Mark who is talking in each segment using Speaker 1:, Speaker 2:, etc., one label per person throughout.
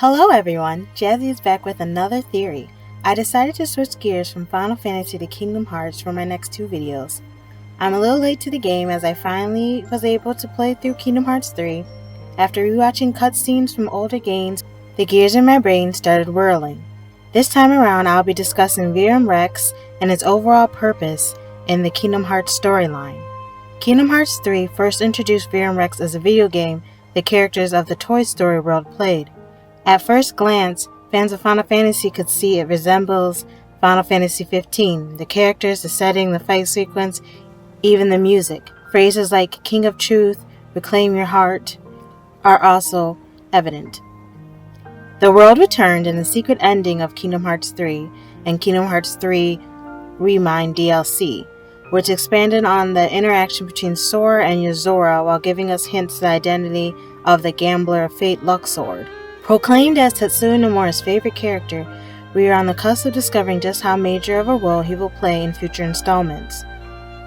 Speaker 1: Hello everyone, Jazzy is back with another theory. I decided to switch gears from Final Fantasy to Kingdom Hearts for my next two videos. I'm a little late to the game as I finally was able to play through Kingdom Hearts 3. After rewatching cutscenes from older games, the gears in my brain started whirling. This time around I'll be discussing Verum Rex and its overall purpose in the Kingdom Hearts storyline. Kingdom Hearts 3 first introduced Verum Rex as a video game the characters of the Toy Story world played. At first glance, fans of Final Fantasy could see it resembles Final Fantasy 15. The characters, the setting, the fight sequence, even the music. Phrases like King of Truth, Reclaim Your Heart are also evident. The world returned in the secret ending of Kingdom Hearts 3 and Kingdom Hearts 3 Remind DLC, which expanded on the interaction between Sora and Yozora while giving us hints to the identity of the gambler of fate Luxord. Proclaimed as Tetsuya Nomura's favorite character, we are on the cusp of discovering just how major of a role he will play in future installments.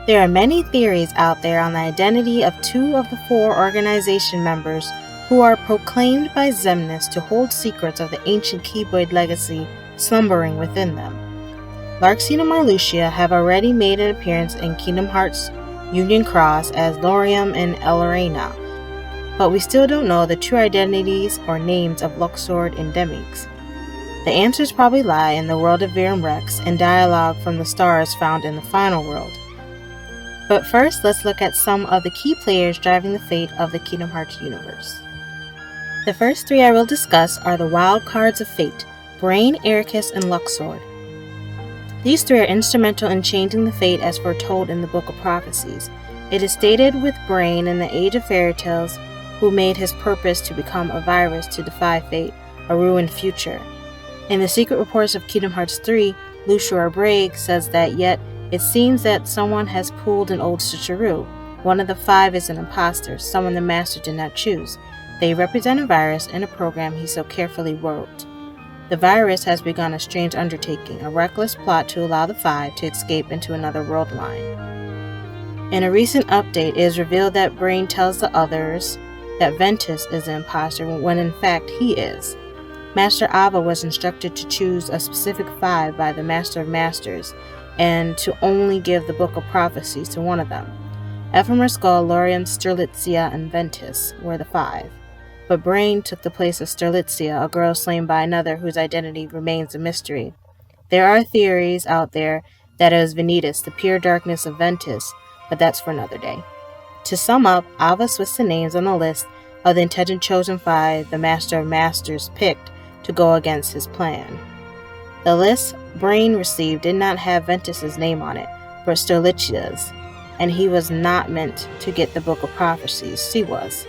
Speaker 1: There are many theories out there on the identity of two of the four organization members who are proclaimed by Xemnas to hold secrets of the ancient Keyblade legacy slumbering within them. Larxene and Marluxia have already made an appearance in Kingdom Hearts Union Cross as Lauriam and Elorena, but we still don't know the true identities or names of Luxord and Demyx. The answers probably lie in the world of Verum Rex and dialogue from the stars found in the final world. But first, let's look at some of the key players driving the fate of the Kingdom Hearts universe. The first three I will discuss are the wild cards of fate, Brain, Ericus, and Luxord. These three are instrumental in changing the fate as foretold in the Book of Prophecies. It is stated with Brain in the Age of Fairy Tales, who made his purpose to become a virus to defy fate, a ruined future. In the secret reports of Kingdom Hearts 3, Luxord Brake says that yet it seems that someone has pulled an old switcheroo. One of the five is an imposter, someone the master did not choose. They represent a virus in a program he so carefully wrote. The virus has begun a strange undertaking, a reckless plot to allow the five to escape into another world line. In a recent update, it is revealed that Brain tells the others that Ventus is the imposter when in fact he is. Master Ava was instructed to choose a specific five by the Master of Masters and to only give the Book of Prophecies to one of them. Ephemer Skull, Lauriam, Strelitzia, and Ventus were the five, but Brain took the place of Strelitzia, a girl slain by another whose identity remains a mystery. There are theories out there that it was Vanitas, the pure darkness of Ventus, but that's for another day. To sum up, Ava switched the names on the list of the intended chosen five the Master of Masters picked to go against his plan. The list Brain received did not have Ventus's name on it, but Strelitzia's, and he was not meant to get the Book of Prophecies, she was,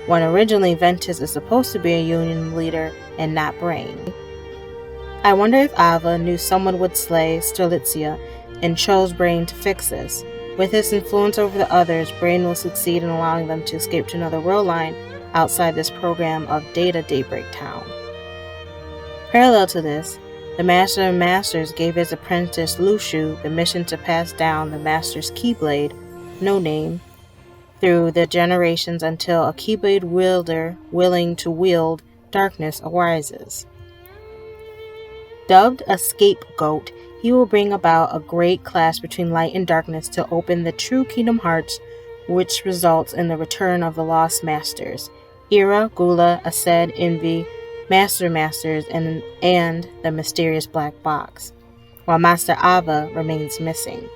Speaker 1: when originally Ventus is supposed to be a Union leader and not Brain. I wonder if Ava knew someone would slay Strelitzia and chose Brain to fix this. With his influence over the others, Brain will succeed in allowing them to escape to another world line outside this program of Daybreak Town. Parallel to this, the Master of Masters gave his apprentice Luxu the mission to pass down the Master's Keyblade, no name, through the generations until a Keyblade wielder willing to wield darkness arises. Dubbed a scapegoat, he will bring about a great clash between light and darkness to open the true Kingdom Hearts, which results in the return of the Lost Masters, Ira, Gula, Aced, Envy, Masters, and the mysterious Black Box, while Master Ava remains missing.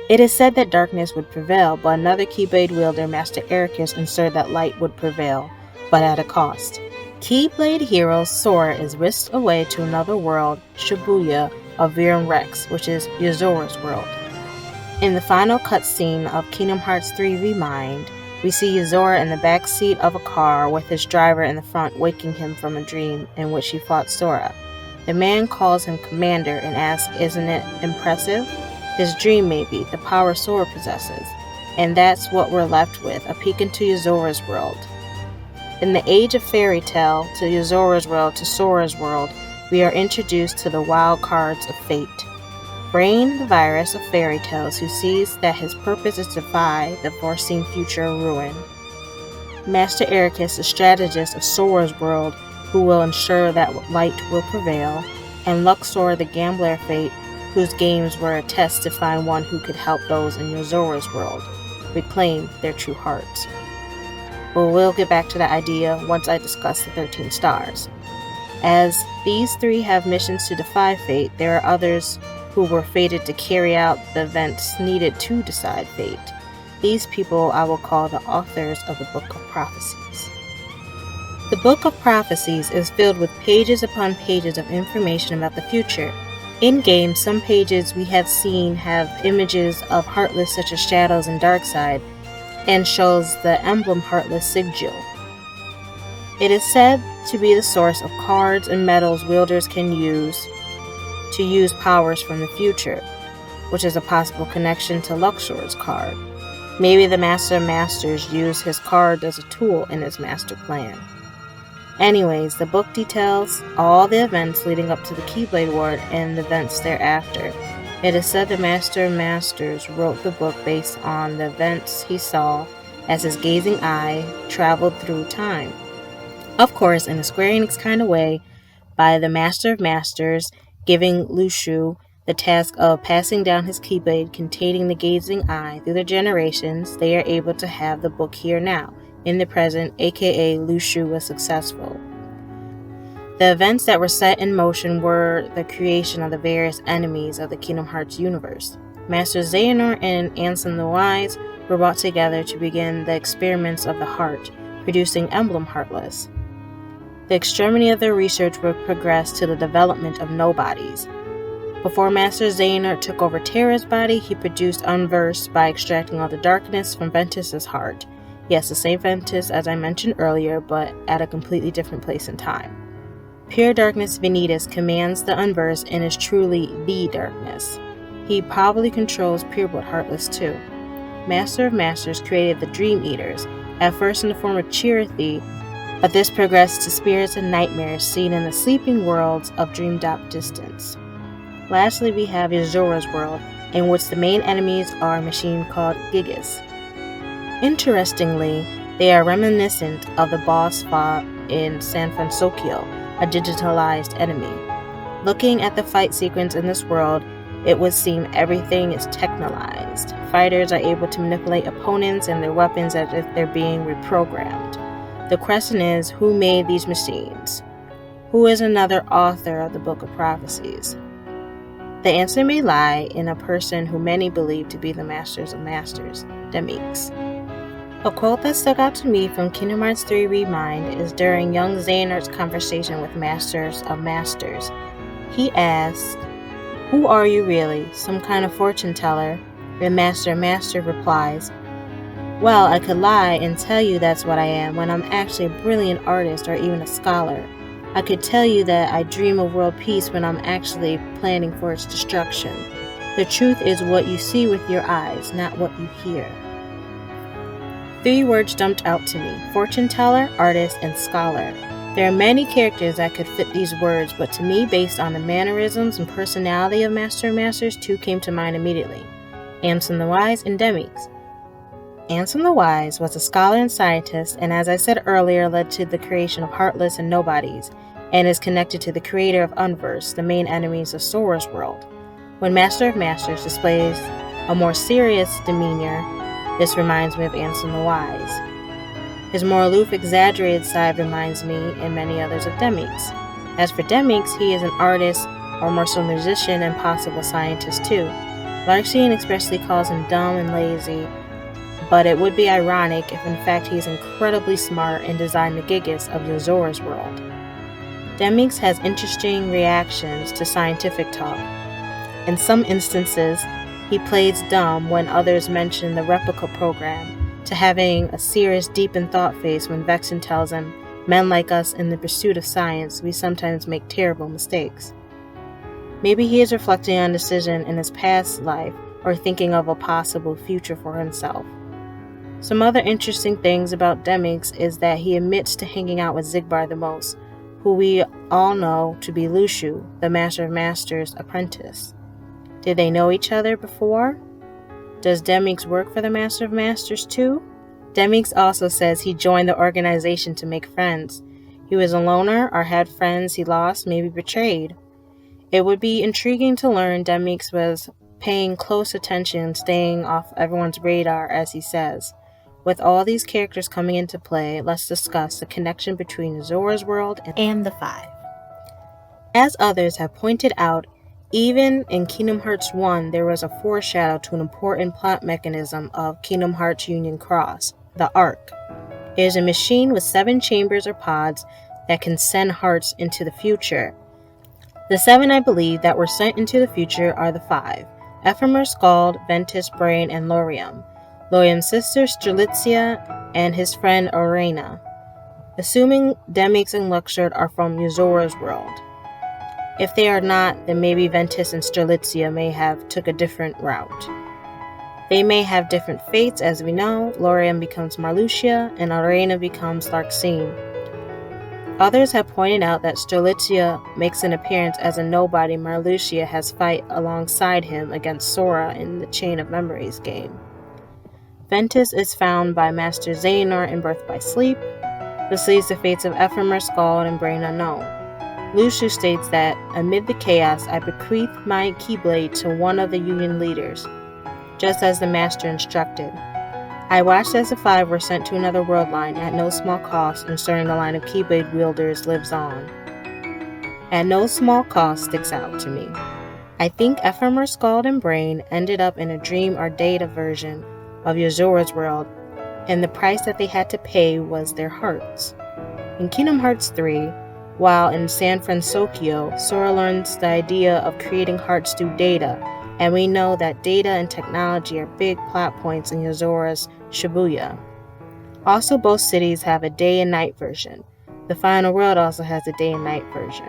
Speaker 1: It is said that darkness would prevail, but another Keyblade wielder, Master Ericus, asserted that light would prevail, but at a cost. Keyblade hero Sora is whisked away to another world, Shibuya, of Verum Rex, which is Yozora's world. In the final cutscene of Kingdom Hearts 3 Remind, we see Yozora in the back seat of a car with his driver in the front waking him from a dream in which he fought Sora. The man calls him Commander and asks, "Isn't it impressive?" His dream may be the power Sora possesses, and that's what we're left with, a peek into Yozora's world. In the Age of Fairy Tale, to Yozora's world to Sora's world, we are introduced to the wild cards of fate. Brain, the virus of fairy tales, who sees that his purpose is to defy the foreseen future ruin. Master Ericus, the strategist of Sora's world, who will ensure that light will prevail, and Luxord the gambler Fate, whose games were a test to find one who could help those in Yozora's world reclaim their true hearts. But we'll get back to that idea once I discuss the 13 stars. As these three have missions to defy fate, there are others who were fated to carry out the events needed to decide fate. These people I will call the authors of the Book of Prophecies. The Book of Prophecies is filled with pages upon pages of information about the future. In-game, some pages we have seen have images of Heartless such as Shadows and Darkside, and shows the emblem Heartless sigil. It is said to be the source of cards and metals wielders can use to use powers from the future, which is a possible connection to Luxord's card. Maybe the Master of Masters used his card as a tool in his master plan. Anyways, the book details all the events leading up to the Keyblade War and the events thereafter. It is said the Master of Masters wrote the book based on the events he saw as his gazing eye traveled through time. Of course, in a Square Enix kind of way, by the Master of Masters giving Luxord the task of passing down his Keyblade containing the gazing eye through the generations, they are able to have the book here now, in the present, aka Luxord was successful. The events that were set in motion were the creation of the various enemies of the Kingdom Hearts universe. Master Xehanort and Ansem the Wise were brought together to begin the experiments of the heart, producing Emblem Heartless. The extremity of their research would progress to the development of nobodies. Before Master Xehanort took over Terra's body, he produced Unverse by extracting all the darkness from Ventus's heart. Yes, the same Ventus as I mentioned earlier, but at a completely different place in time. Pure Darkness Vanitas commands the Unverse and is truly the darkness. He probably controls Pureblood Heartless too. Master of Masters created the Dream Eaters, at first in the form of Chirithy, but this progressed to spirits and nightmares seen in the sleeping worlds of dreamed out distance. Lastly, we have Yozora's world, in which the main enemies are a machine called Gigas. Interestingly, they are reminiscent of the boss fought in San Francisco, a digitalized enemy. Looking at the fight sequence in this world, it would seem everything is technolized. Fighters are able to manipulate opponents and their weapons as if they're being reprogrammed. The question is, who made these machines? Who is another author of the Book of Prophecies? The answer may lie in a person who many believe to be the Masters of Masters, Demyx. A quote that stuck out to me from Kingdom Hearts 3 Remind is during young Xehanort's conversation with Masters of Masters. He asked, "Who are you really, some kind of fortune teller?" The Master of Masters replies, "Well, I could lie and tell you that's what I am when I'm actually a brilliant artist or even a scholar. I could tell you that I dream of world peace when I'm actually planning for its destruction. The truth is what you see with your eyes, not what you hear." 3 words jumped out to me: fortune teller, artist, and scholar. There are many characters that could fit these words, but to me, based on the mannerisms and personality of Master of Masters, 2 came to mind immediately: Ansem the Wise and Demyx. Ansem the Wise was a scholar and scientist, and as I said earlier, led to the creation of Heartless and Nobodies, and is connected to the creator of Unverse, the main enemies of Sora's world. When Master of Masters displays a more serious demeanor, this reminds me of Ansem the Wise. His more aloof, exaggerated side reminds me, and many others, of Demyx. As for Demyx, he is an artist, or more so musician and possible scientist too. Larxian expressly calls him dumb and lazy, but it would be ironic if in fact he is incredibly smart and designed the Gigas of Yozora's world. Demyx has interesting reactions to scientific talk. In some instances, he plays dumb when others mention the replica program, to having a serious, deep in thought face when Vexen tells him, "Men like us in the pursuit of science, we sometimes make terrible mistakes." Maybe he is reflecting on a decision in his past life or thinking of a possible future for himself. Some other interesting things about Demyx is that he admits to hanging out with Xigbar the most, who we all know to be Luxord, the Master of Masters' apprentice. Did they know each other before? Does Demyx work for the Master of Masters too? Demyx also says he joined the organization to make friends. He was a loner or had friends he lost, maybe betrayed. It would be intriguing to learn Demyx was paying close attention, staying off everyone's radar, as he says. With all these characters coming into play, let's discuss the connection between Zora's World and the Five. As others have pointed out, even in Kingdom Hearts 1, there was a foreshadow to an important plot mechanism of Kingdom Hearts Union Cross, the Ark. It is a machine with 7 chambers or pods that can send hearts into the future. The 7, I believe, that were sent into the future are the 5: Ephemer, Scald, Ventus, Brain, and Laurium. Laurium's sister Strelitzia and his friend Arena. Assuming Demyx and Luxord are from Zora's World. If they are not, then maybe Ventus and Strelitzia may have took a different route. They may have different fates, as we know. Laurium becomes Marluxia, and Arena becomes Larxene. Others have pointed out that Strelitzia makes an appearance as a nobody Marluxia has fight alongside him against Sora in the Chain of Memories game. Ventus is found by Master Xehanort in Birth by Sleep. This leads to Fates of Epimers, Scald, and Brain Unknown. Luxu states that, amid the chaos, I bequeath my Keyblade to one of the Union leaders, just as the Master instructed. I watched as the 5 were sent to another world line at no small cost, ensuring the line of Keyblade wielders lives on. At no small cost sticks out to me. I think Ephemer, Scald, and Brain ended up in a dream or data version of Zora's World, and the price that they had to pay was their hearts. In Kingdom Hearts 3, while in San Francisco, Sora learns the idea of creating hearts through data, and we know that data and technology are big plot points in Zora's Shibuya. Also, both cities have a day and night version. The Final World also has a day and night version.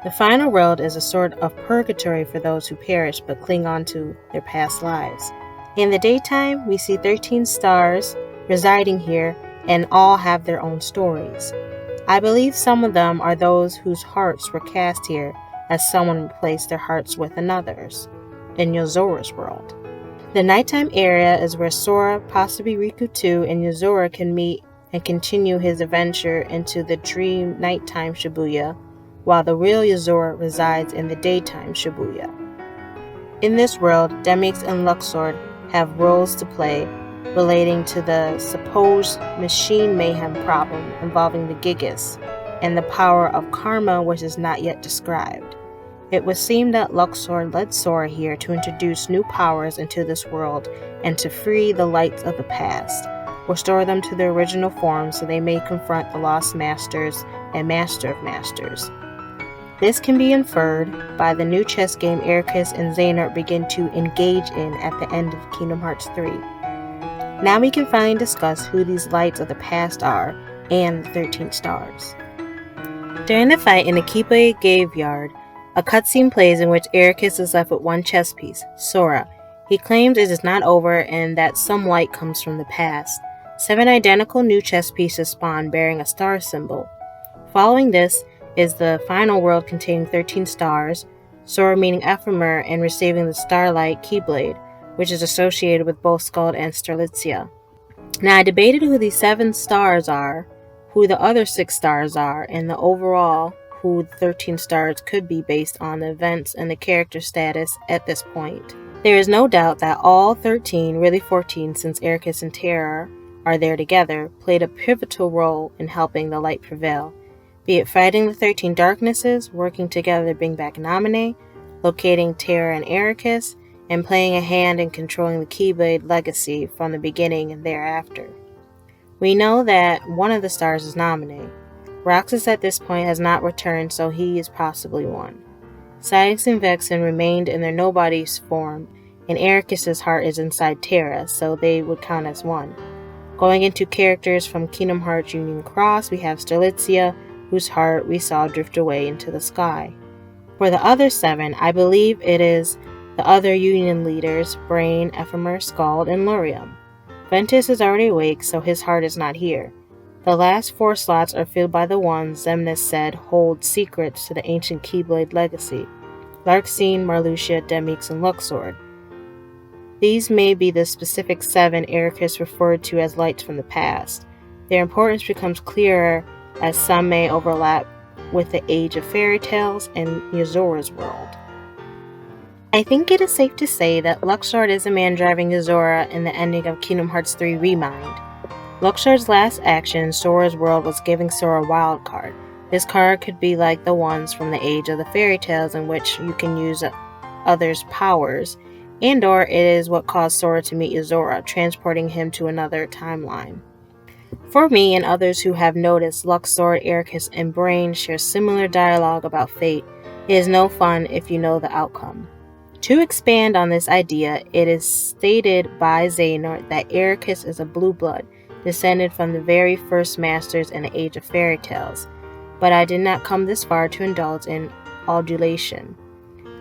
Speaker 1: The Final World is a sort of purgatory for those who perish but cling on to their past lives. In the daytime, we see 13 stars residing here, and all have their own stories. I believe some of them are those whose hearts were cast here, as someone replaced their hearts with another's in Zora's World. The nighttime area is where Sora, possibly Riku too, and Zora can meet and continue his adventure into the dream nighttime Shibuya, while the real Zora resides in the daytime Shibuya. In this world, Demyx and Luxord have roles to play relating to the supposed machine mayhem problem involving the Gigas and the power of karma, which is not yet described. It would seem that Luxord led Sora here to introduce new powers into this world and to free the lights of the past, restore them to their original form so they may confront the Lost Masters and Master of Masters. This can be inferred by the new chess game Ericus and Xehanort begin to engage in at the end of Kingdom Hearts 3. Now we can finally discuss who these lights of the past are and the 13 stars. During the fight in the Keyblade graveyard, a cutscene plays in which Ericus is left with one chess piece, Sora. He claims it is not over and that some light comes from the past. 7 identical new chess pieces spawn bearing a star symbol. Following this is the final world containing 13 stars, Sora meeting Ephemer and receiving the Starlight Keyblade, which is associated with both Scald and Strelitzia. Now I debated who these 7 stars are, who the other 6 stars are, and the overall who the 13 stars could be based on the events and the character status at this point. There is no doubt that all 13, really 14 since Ericus and Terra are there together, played a pivotal role in helping the light prevail. Be it fighting the 13 darknesses, working together to bring back Naminé, locating Terra and Ericus, and playing a hand in controlling the Keyblade legacy from the beginning and thereafter. We know that one of the stars is Naminé. Roxas at this point has not returned, so he is possibly one. Cydix and Vexen remained in their nobody's form, and Ericus' heart is inside Terra, so they would count as one. Going into characters from Kingdom Hearts Union Cross, we have Strelitzia, whose heart we saw drift away into the sky. For the other 7, I believe it is the other Union leaders, Brain, Ephemer, Scald, and Laurium. Ventus is already awake, so his heart is not here. The last 4 slots are filled by the ones Xemnas said hold secrets to the ancient Keyblade legacy: Larxene, Marluxia, Demyx, and Luxord. These may be the specific 7 Ericus referred to as lights from the past. Their importance becomes clearer as some may overlap with the Age of Fairy Tales and Yozura's world. I think it is safe to say that Luxord is the man driving Yozora in the ending of Kingdom Hearts 3 Remind. Luxord's last action in Sora's world was giving Sora a wild card. This card could be like the ones from the Age of the Fairy Tales in which you can use others' powers, and/or it is what caused Sora to meet Yozora, transporting him to another timeline. For me and others who have noticed, Luxord, Ericus, and Brain share similar dialogue about fate. It is no fun if you know the outcome. To expand on this idea, it is stated by Xehanort that Ericus is a blue blood, descended from the very first masters in the Age of Fairy Tales, but I did not come this far to indulge in adulation.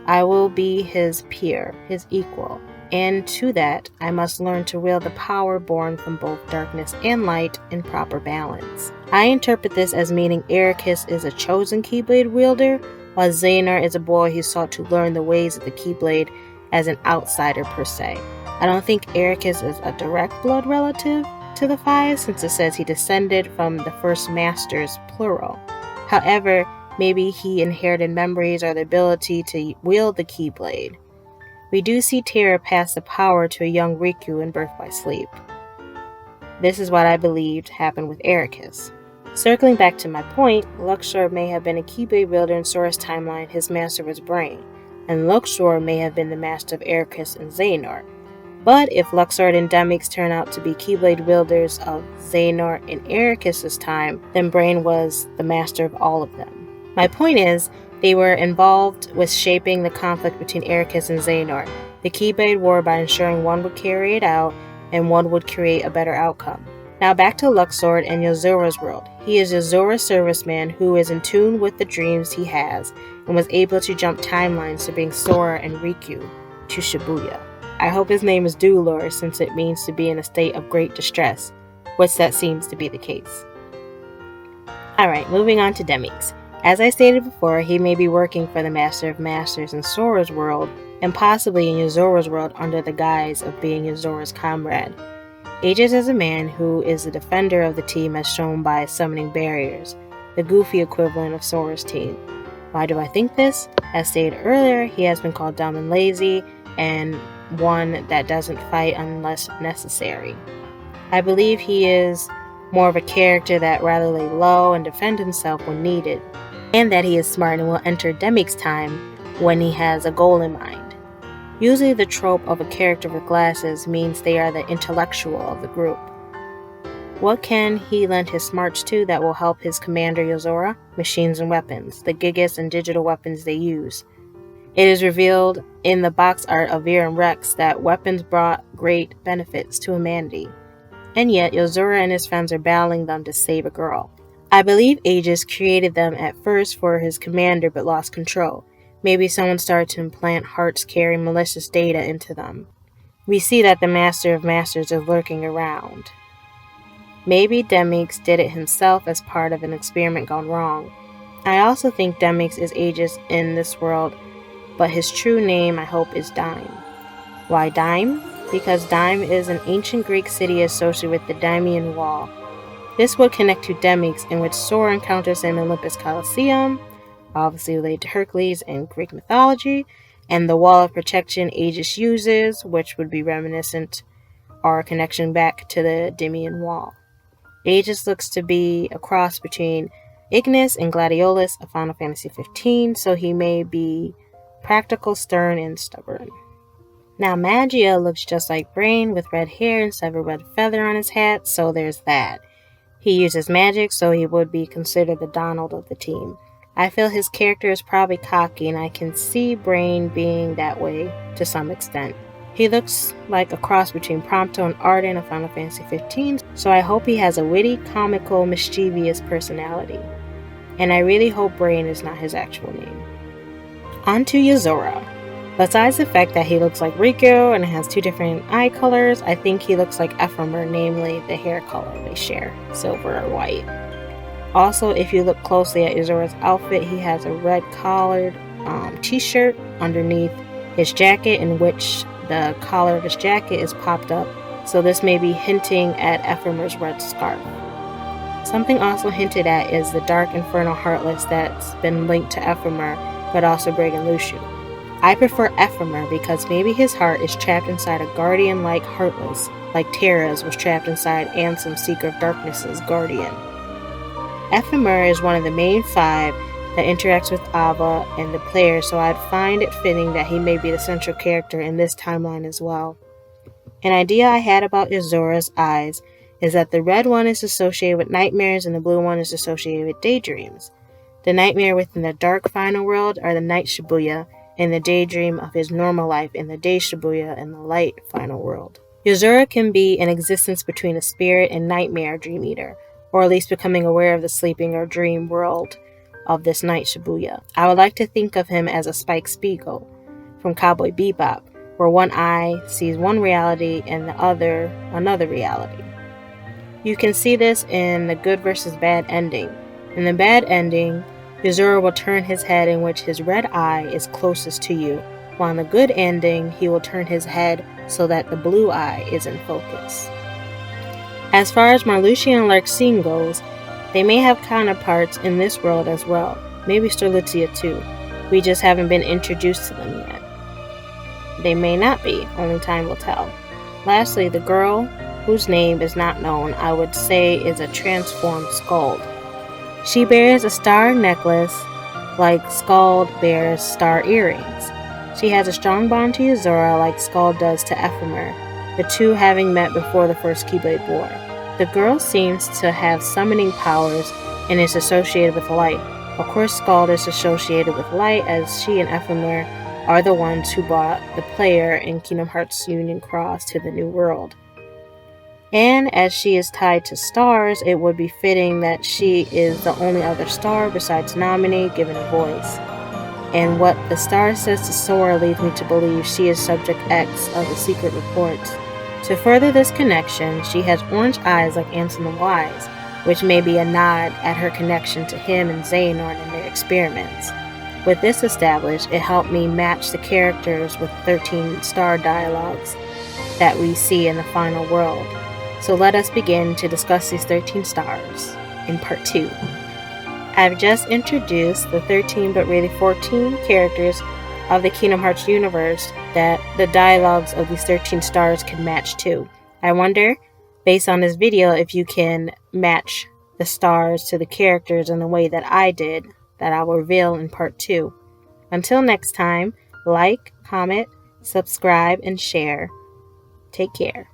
Speaker 1: I will be his peer, his equal, and to that I must learn to wield the power born from both darkness and light in proper balance. I interpret this as meaning Ericus is a chosen Keyblade wielder, while Xehanort is a boy who sought to learn the ways of the Keyblade as an outsider per se. I don't think Ericus is a direct blood relative to the five, since it says he descended from the first masters, plural. However, maybe he inherited memories or the ability to wield the Keyblade. We do see Terra pass the power to a young Riku in Birth by Sleep. This is what I believed happened with Ericus. Circling back to my point, Luxord may have been a Keyblade wielder in Sora's timeline. His master was Brain, and Luxord may have been the master of Ericus and Xehanort. But if Luxord and Demyx turn out to be Keyblade wielders of Xehanort in Ericus' time, then Brain was the master of all of them. My point is, they were involved with shaping the conflict between Ericus and Xehanort, the Keyblade War, by ensuring one would carry it out and one would create a better outcome. Now back to Luxord and Yozora's world. He is Yozora's serviceman who is in tune with the dreams he has and was able to jump timelines to bring Sora and Riku to Shibuya. I hope his name is Dulor, since it means to be in a state of great distress, which that seems to be the case. Alright, moving on to Demyx. As I stated before, he may be working for the Master of Masters in Sora's world, and possibly in Yozora's world under the guise of being Yozora's comrade. Aegis is a man who is the defender of the team as shown by summoning barriers, the goofy equivalent of Sora's team. Why do I think this? As stated earlier, he has been called dumb and lazy, and one that doesn't fight unless necessary. I believe he is more of a character that rather lay low and defend himself when needed, and that he is smart and will enter Demyx time when he has a goal in mind. Usually the trope of a character with glasses means they are the intellectual of the group. What can he lend his smarts to that will help his commander Yozora? Machines and weapons, the Gigas and digital weapons they use. It is revealed in the box art of Verum Rex that weapons brought great benefits to humanity, and yet Yozora and his friends are battling them to save a girl. I believe Aegis created them at first for his commander but lost control. Maybe someone started to implant hearts carrying malicious data into them. We see that the Master of Masters is lurking around. Maybe Demyx did it himself as part of an experiment gone wrong. I also think Demyx is Aegis in this world, but his true name, I hope, is Dime. Why Dime? Because Dime is an ancient Greek city associated with the Daimian Wall. This would connect to Demyx, in which Sora encounters him in Olympus Coliseum, obviously related to Hercules in Greek mythology, and the Wall of Protection Aegis uses, which would be reminiscent or a connection back to the Daimian Wall. Aegis looks to be a cross between Ignis and Gladiolus of Final Fantasy XV, so he may be practical, stern, and stubborn. Now Magia looks just like Brain with red hair instead of a red feather on his hat, so there's that. He uses magic, so he would be considered the Donald of the team. I feel his character is probably cocky, and I can see Brain being that way to some extent. He looks like a cross between Prompto and Arden of Final Fantasy XV, so I hope he has a witty, comical, mischievous personality. And I really hope Brain is not his actual name. On to Yozora. Besides the fact that he looks like Riku and has two different eye colors, I think he looks like Epimers, namely the hair color they share, silver or white. Also, if you look closely at Yozora's outfit, he has a red collared t-shirt underneath his jacket, in which the collar of his jacket is popped up, so this may be hinting at Epimers' red scarf. Something also hinted at is the dark infernal heartless that's been linked to Ephemer, but also Bragan Luciu. I prefer Ephemer because maybe his heart is trapped inside a guardian-like heartless, like Terra's was trapped inside Ansem, Seeker of Darkness's guardian. Ephemer is one of the main 5 that interacts with Ava and the player, so I'd find it fitting that he may be the central character in this timeline as well. An idea I had about Yuzura's eyes is that the red one is associated with nightmares and the blue one is associated with daydreams. The nightmare within the dark final world are the night Shibuya, and the daydream of his normal life in the day Shibuya and the light final world. Yuzura can be an existence between a spirit and nightmare dream eater, or at least becoming aware of the sleeping or dream world of this night Shibuya. I would like to think of him as a Spike Spiegel from Cowboy Bebop, where one eye sees one reality and the other another reality. You can see this in the good versus bad ending. In the bad ending, Yuzura will turn his head in which his red eye is closest to you, while in the good ending, he will turn his head so that the blue eye is in focus. As far as Marluxia and Larxene goes, they may have counterparts in this world as well, maybe Strelitzia too. We just haven't been introduced to them yet. They may not be, only time will tell. Lastly, the girl, whose name is not known, I would say is a transformed Skald. She bears a star necklace like Skald bears star earrings. She has a strong bond to Yuzura like Skald does to Ephemer, the two having met before the first Keyblade War. The girl seems to have summoning powers and is associated with light. Of course, Skald is associated with light as she and Ephemer are the ones who brought the player in Kingdom Hearts Union Cross to the New World. And as she is tied to stars, it would be fitting that she is the only other star besides Naminé given a voice. And what the star says to Sora leads me to believe she is Subject X of the secret reports. To further this connection, she has orange eyes like Ansem the Wise, which may be a nod at her connection to him and Xehanort in their experiments. With this established, it helped me match the characters with 13 star dialogues that we see in the final world. So let us begin to discuss these 13 stars in part 2. I've just introduced the 13 but really 14 characters of the Kingdom Hearts universe that the dialogues of these 13 stars can match to. I wonder, based on this video, if you can match the stars to the characters in the way that I did, that I will reveal in part 2. Until next time, like, comment, subscribe, and share. Take care.